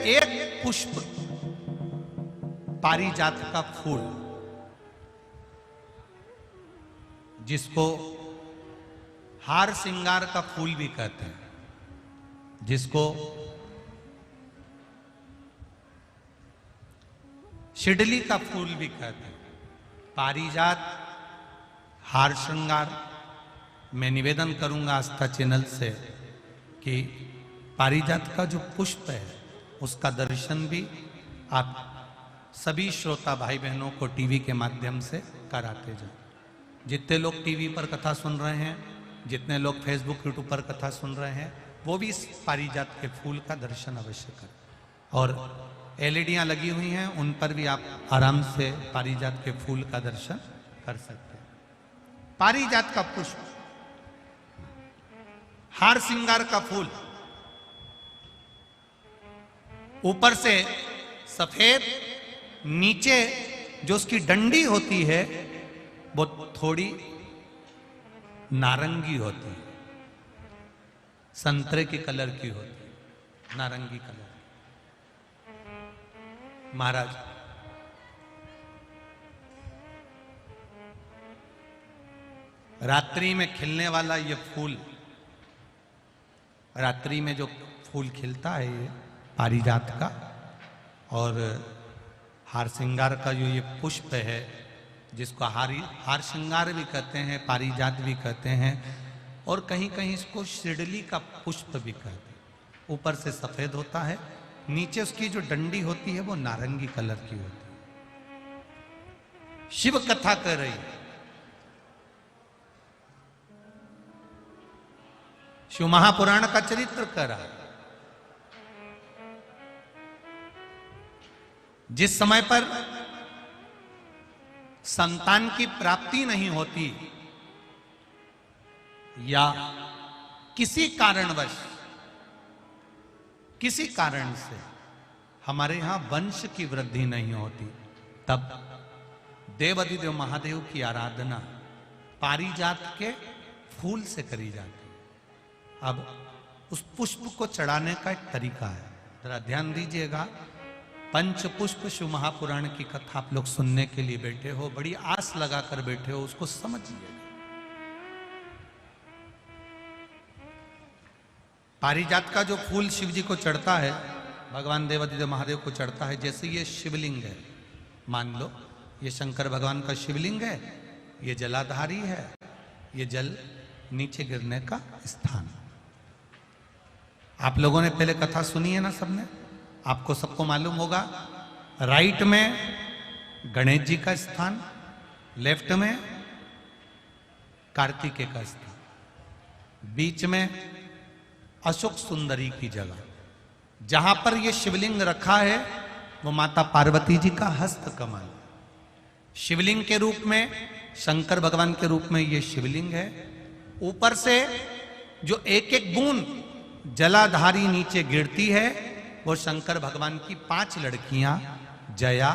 एक पुष्प पारिजात का फूल, जिसको हार श्रृंगार का फूल भी कहते हैं, जिसको शिडली का फूल भी कहते हैं, पारिजात हार श्रृंगार। मैं निवेदन करूंगा आस्था चैनल से कि पारिजात का जो पुष्प है उसका दर्शन भी आप सभी श्रोता भाई बहनों को टीवी के माध्यम से कराते जाओ। जितने लोग टीवी पर कथा सुन रहे हैं, जितने लोग फेसबुक यूट्यूब पर कथा सुन रहे हैं, वो भी इस पारिजात के फूल का दर्शन अवश्य करें। और एलईडियां लगी हुई हैं, उन पर भी आप आराम से पारिजात के फूल का दर्शन कर सकते हैं। पारिजात का पुष्प, हार श्रृंगार का फूल, ऊपर से सफेद, नीचे जो उसकी डंडी होती है वो थोड़ी नारंगी होती है, संतरे की कलर की होती है, नारंगी कलर। महाराज रात्रि में खिलने वाला ये फूल, रात्रि में जो फूल खिलता है ये पारिजात का, और हार श्रृंगार का जो ये पुष्प है, जिसको हार श्रृंगार भी कहते हैं, पारिजात भी कहते हैं, और कहीं कहीं इसको शिडली का पुष्प भी कहते हैं। ऊपर से सफेद होता है, नीचे उसकी जो डंडी होती है वो नारंगी कलर की होती है। शिव कथा कर रही है, शिव महापुराण का चरित्र कर रहा है। जिस समय पर संतान की प्राप्ति नहीं होती या किसी कारणवश, किसी कारण से हमारे यहां वंश की वृद्धि नहीं होती, तब देवाधिदेव महादेव की आराधना पारिजात के फूल से करी जाती है। अब उस पुष्प को चढ़ाने का एक तरीका है, जरा ध्यान दीजिएगा। पंच पुष्प शिव महापुराण की कथा आप लोग सुनने के लिए बैठे हो, बड़ी आस लगाकर बैठे हो, उसको समझिए। पारिजात का जो फूल शिव जी को चढ़ता है, भगवान देवाधिदेव महादेव को चढ़ता है, जैसे ये शिवलिंग है, मान लो ये शंकर भगवान का शिवलिंग है, ये जलाधारी है, ये जल नीचे गिरने का स्थान। आप लोगों ने पहले कथा सुनी है ना सबने, आपको सबको मालूम होगा। राइट में गणेश जी का स्थान, लेफ्ट में कार्तिकेय का स्थान, बीच में अशोक सुंदरी की जगह। जहां पर यह शिवलिंग रखा है वो माता पार्वती जी का हस्त कमल, शिवलिंग के रूप में, शंकर भगवान के रूप में यह शिवलिंग है। ऊपर से जो एक एक बूंद जलाधारी नीचे गिरती है वो शंकर भगवान की 5 लड़कियां, जया,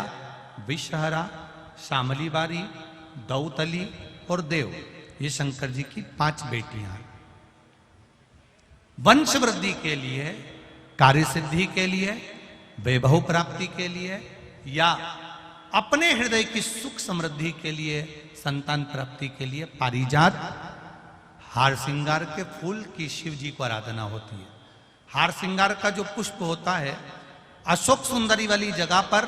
विषहरा, शामली बारी, दौतली और देव, ये शंकर जी की 5 बेटियां हैं। वंश वृद्धि के लिए, कार्य सिद्धि के लिए, वैभव प्राप्ति के लिए, या अपने हृदय की सुख समृद्धि के लिए, संतान प्राप्ति के लिए पारिजात हार श्रृंगार के फूल की शिव जी को आराधना होती है। हार श्रृंगार का जो पुष्प होता है, अशोक सुंदरी वाली जगह पर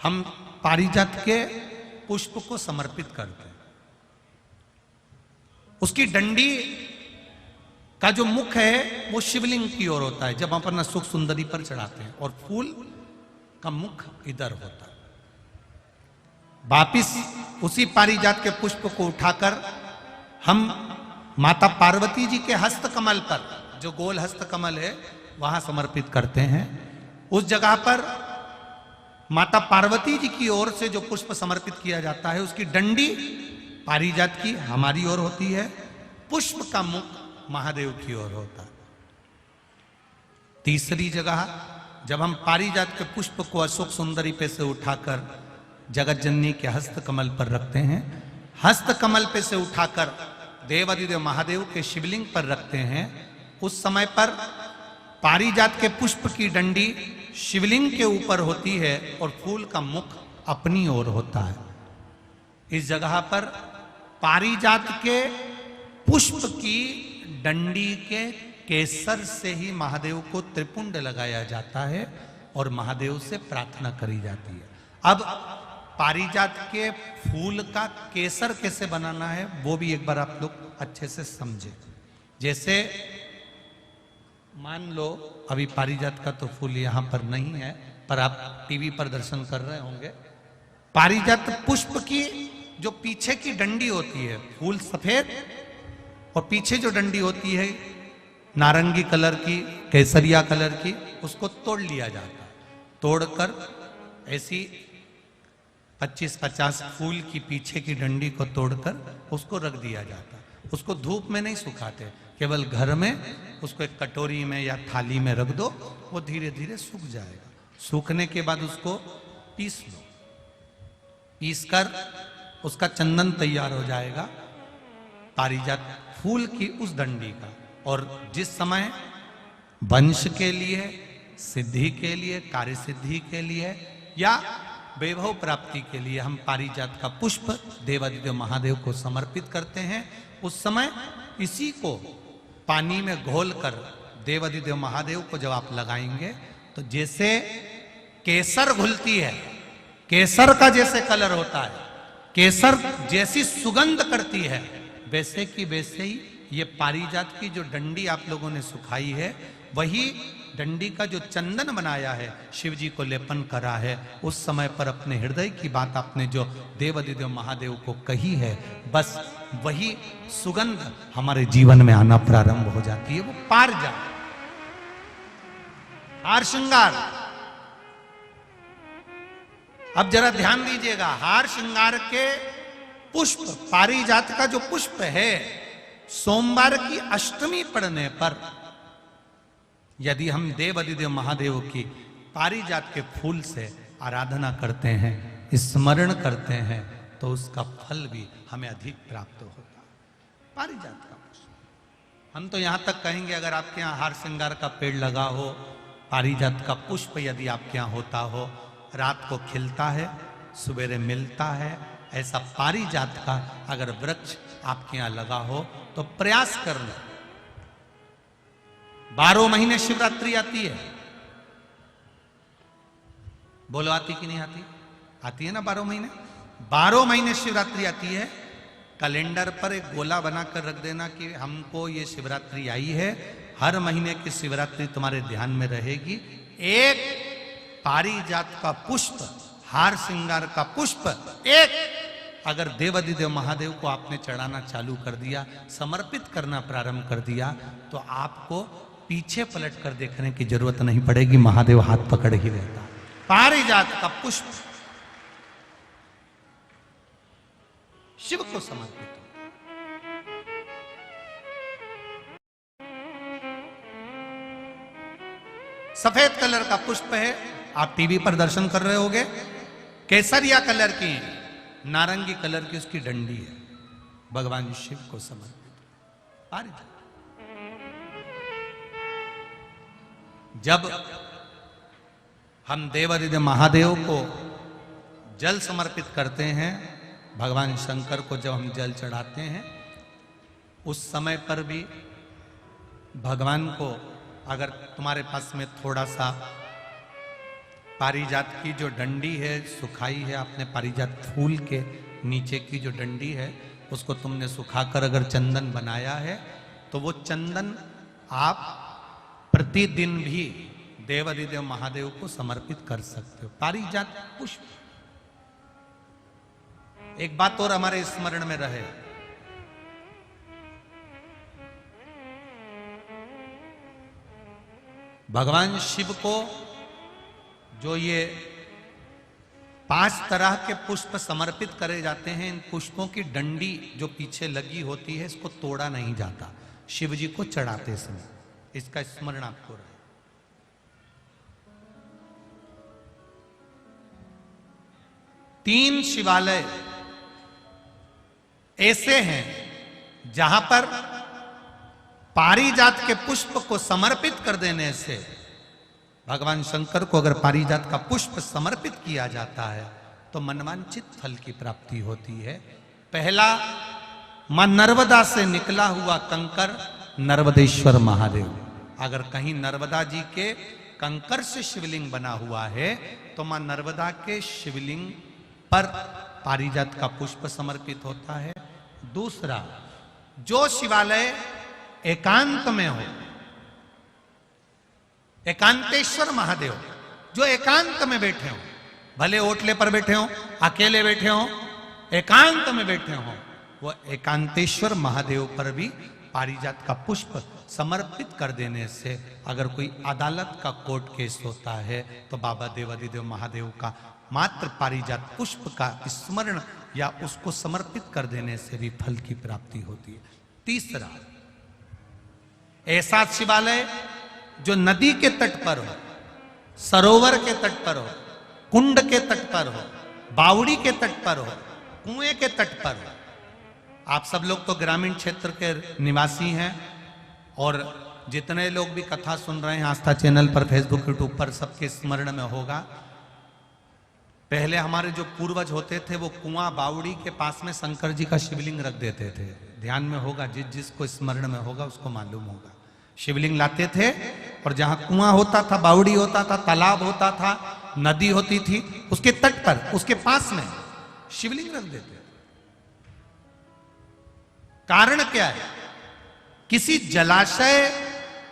हम पारिजात के पुष्प को समर्पित करते हैं। उसकी डंडी का जो मुख है वो शिवलिंग की ओर होता है जब अपन अशोक सुंदरी पर चढ़ाते हैं, और फूल का मुख इधर होता है। वापिस उसी पारिजात के पुष्प को उठाकर हम माता पार्वती जी के हस्त कमल पर, जो गोल हस्त कमल है, वहां समर्पित करते हैं। उस जगह पर माता पार्वती जी की ओर से जो पुष्प समर्पित किया जाता है, उसकी डंडी पारिजात की हमारी ओर होती है, पुष्प का मुख महादेव की ओर होता है। तीसरी जगह जब हम पारिजात के पुष्प को अशोक सुंदरी पे से उठाकर जगत जननी के हस्त कमल पर रखते हैं, हस्त कमल पे से उठाकर देवाधिदेव महादेव के शिवलिंग पर रखते हैं, उस समय पर पारिजात के पुष्प की डंडी शिवलिंग के ऊपर होती है और फूल का मुख अपनी ओर होता है। इस जगह पर पारिजात के पुष्प की डंडी के केसर से ही महादेव को त्रिपुंड लगाया जाता है और महादेव से प्रार्थना करी जाती है। अब पारिजात के फूल का केसर कैसे बनाना है वो भी एक बार आप लोग अच्छे से समझे। जैसे मान लो अभी पारिजात का तो फूल यहां पर नहीं है, पर आप टीवी पर दर्शन कर रहे होंगे। पारिजात पुष्प की जो पीछे की डंडी होती है, फूल सफेद और पीछे जो डंडी होती है नारंगी कलर की, केसरिया कलर की, उसको तोड़ लिया जाता है। तोड़कर ऐसी 25-50 फूल की पीछे की डंडी को तोड़कर उसको रख दिया जाता है। उसको धूप में नहीं सुखाते, केवल घर में उसको एक कटोरी में या थाली में रख दो, वो धीरे धीरे सूख जाएगा। सूखने के बाद उसको पीस लो, पीसकर उसका चंदन तैयार हो जाएगा पारिजात फूल की उस डंडी का। और जिस समय वंश के लिए, सिद्धि के लिए, कार्य सिद्धि के लिए या वैभव प्राप्ति के लिए हम पारिजात का पुष्प देवादिदेव महादेव को समर्पित करते हैं, उस समय इसी को पानी में घोलकर देवादिदेव महादेव को जब आप लगाएंगे तो जैसे केसर घुलती है, केसर का जैसे कलर होता है, केसर जैसी सुगंध करती है, वैसे की वैसे ही ये पारिजात की जो डंडी आप लोगों ने सुखाई है, वही डंडी का जो चंदन बनाया है, शिव जी को लेपन करा है, उस समय पर अपने हृदय की बात आपने जो देवादिदेव महादेव को कही है, बस वही सुगंध हमारे जीवन में आना प्रारंभ हो जाती है। वो पारिजात हार श्रृंगार। अब जरा ध्यान दीजिएगा, हार श्रृंगार के पुष्प, पारिजात का जो पुष्प है, सोमवार की अष्टमी पड़ने पर यदि हम देवादिदेव महादेव की पारिजात के फूल से आराधना करते हैं, स्मरण करते हैं, तो उसका फल भी हमें अधिक प्राप्त होता है। पारिजात का पुष्प, हम तो यहां तक कहेंगे अगर आपके यहाँ हार श्रृंगार का पेड़ लगा हो, पारिजात का पुष्प यदि आपके यहाँ होता हो, रात को खिलता है, सवेरे मिलता है, ऐसा पारिजात का अगर वृक्ष आपके यहां लगा हो तो प्रयास करना। 12 महीने शिवरात्रि आती है, बोलो आती कि नहीं आती? आती है ना 12 महीने। 12 महीने शिवरात्रि आती है। कैलेंडर पर एक गोला बनाकर रख देना कि हमको ये शिवरात्रि आई है, हर महीने की शिवरात्रि तुम्हारे ध्यान में रहेगी। एक पारिजात का पुष्प, हार श्रृंगार का पुष्प, एक अगर देवादिदेव महादेव को आपने चढ़ाना चालू कर दिया, समर्पित करना प्रारंभ कर दिया, तो आपको पीछे पलट कर देखने की जरूरत नहीं पड़ेगी, महादेव हाथ पकड़ ही रहता। पारिजात का पुष्प शिव को समर्पित हो। सफेद कलर का पुष्प है, आप टीवी पर दर्शन कर रहे होंगे। केसरिया कलर की, नारंगी कलर की उसकी डंडी है, भगवान शिव को समर्पित पारिजात। जब हम देवादिदेव महादेव को जल समर्पित करते हैं, भगवान शंकर को जब हम जल चढ़ाते हैं, उस समय पर भी भगवान को, अगर तुम्हारे पास में थोड़ा सा पारिजात की जो डंडी है सुखाई है, आपने पारिजात फूल के नीचे की जो डंडी है उसको तुमने सुखाकर अगर चंदन बनाया है, तो वो चंदन आप प्रतिदिन भी देवादिदेव महादेव को समर्पित कर सकते हो। पारिजात पुष्प। एक बात और हमारे स्मरण में रहे, भगवान शिव को जो ये 5 तरह के पुष्प समर्पित करे जाते हैं, इन पुष्पों की डंडी जो पीछे लगी होती है, इसको तोड़ा नहीं जाता शिव जी को चढ़ाते समय। इसका स्मरण आपको रहे। तीन शिवालय ऐसे हैं जहां पर पारिजात के पुष्प को समर्पित कर देने से भगवान शंकर को अगर पारिजात का पुष्प समर्पित किया जाता है तो मनवांचित फल की प्राप्ति होती है। पहला, मां नर्मदा से निकला हुआ कंकर नर्मदेश्वर महादेव। अगर कहीं नर्मदा जी के कंकर से शिवलिंग बना हुआ है तो मां नर्मदा के शिवलिंग पर पारिजात का पुष्प समर्पित होता है। दूसरा, जो शिवालय एकांत में हो, एकांतेश्वर महादेव जो एकांत में बैठे हो, भले ओटले पर बैठे हो, अकेले बैठे हो, एकांत में बैठे हो, वो एकांतेश्वर महादेव पर भी पारिजात का पुष्प समर्पित कर देने से अगर कोई अदालत का कोर्ट केस होता है तो बाबा देवादिदेव महादेव का मात्र पारिजात पुष्प का स्मरण या उसको समर्पित कर देने से भी फल की प्राप्ति होती है। तीसरा, ऐसा शिवालय जो नदी के तट पर हो, सरोवर के तट पर हो, कुंड के तट पर हो, बावड़ी के तट पर हो, कुएं के तट पर हो। आप सब लोग तो ग्रामीण क्षेत्र के निवासी हैं और जितने लोग भी कथा सुन रहे हैं आस्था चैनल पर, फेसबुक, यूट्यूब पर, सबके स्मरण में होगा, पहले हमारे जो पूर्वज होते थे वो कुआं बावड़ी के पास में शंकर जी का शिवलिंग रख देते थे। ध्यान में होगा, जिसको स्मरण में होगा उसको मालूम होगा। शिवलिंग लाते थे और जहां कुआं होता था, बावड़ी होता था, तालाब होता था, नदी होती थी, उसके तट पर, उसके पास में शिवलिंग रख देते थे। कारण क्या है? किसी जलाशय,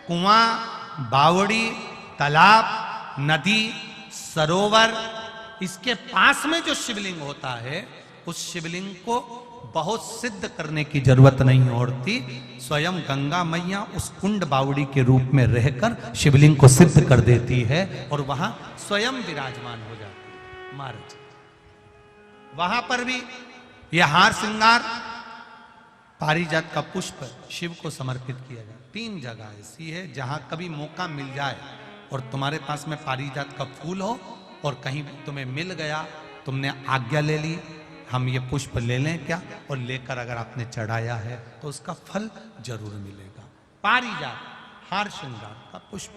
कुआं, बावड़ी, तालाब, नदी, सरोवर, इसके पास में जो शिवलिंग होता है उस शिवलिंग को बहुत सिद्ध करने की जरूरत नहीं होती। स्वयं गंगा मैया उस कुंड बावड़ी के रूप में रहकर शिवलिंग को सिद्ध कर देती है और वहां स्वयं विराजमान हो जाती है महाराज। वहां पर भी यह हार श्रृंगार पारिजात का पुष्प शिव को समर्पित किया जाए। 3 जगह ऐसी है जहां कभी मौका मिल जाए और तुम्हारे पास में पारिजात का फूल हो और कहीं तुम्हें मिल गया, तुमने आज्ञा ले ली, हम ये पुष्प ले लें क्या, और लेकर अगर आपने चढ़ाया है तो उसका फल जरूर मिलेगा। पारिजात हार श्रृंगार का पुष्प।